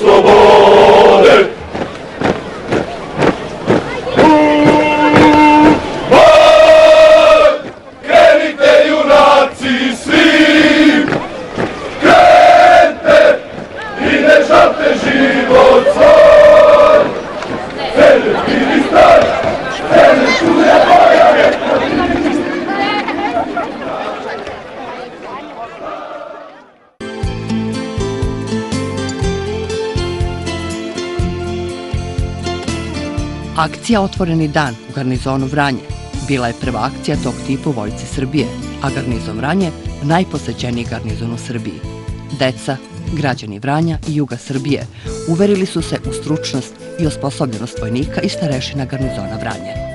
slobode. Krenite junaci svi, krenite i ne žalite život svoj. Krene ministar, krene čude bojave. Akcija Otvoreni dan u garnizonu Vranje bila je prva akcija tog tipa u Vojsci Srbije, a garnizon Vranje najposećeniji garnizon u Srbiji. Deca, građani Vranja i juga Srbije uverili su se u stručnost i osposobljenost vojnika i starešina garnizona Vranje.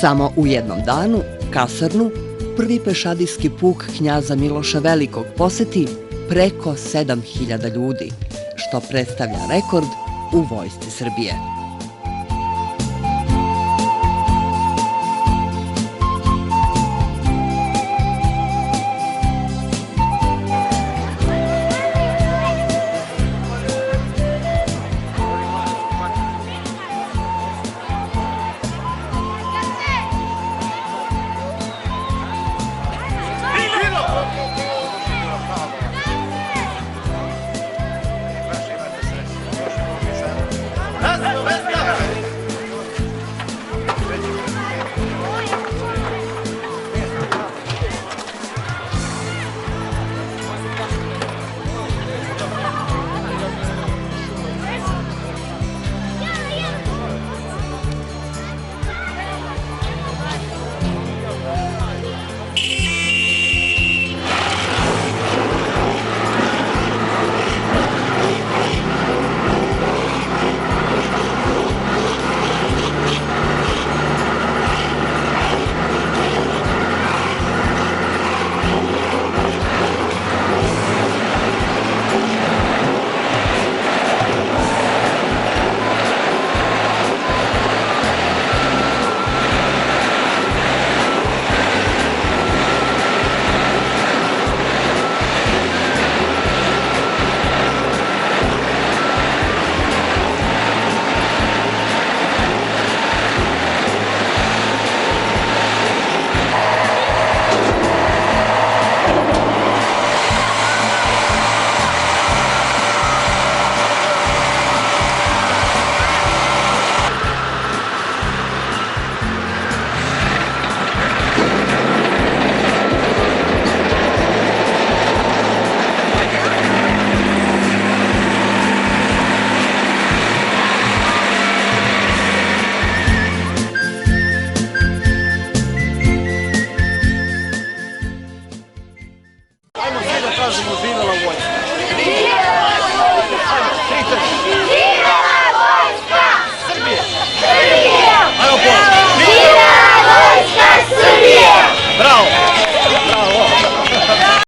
Samo u jednom danu kasarnu prvi pešadijski puk knjaza Miloša Velikog poseti preko 7.000 ljudi, što predstavlja rekord u Vojsci Srbije. Kažemo živela vojska.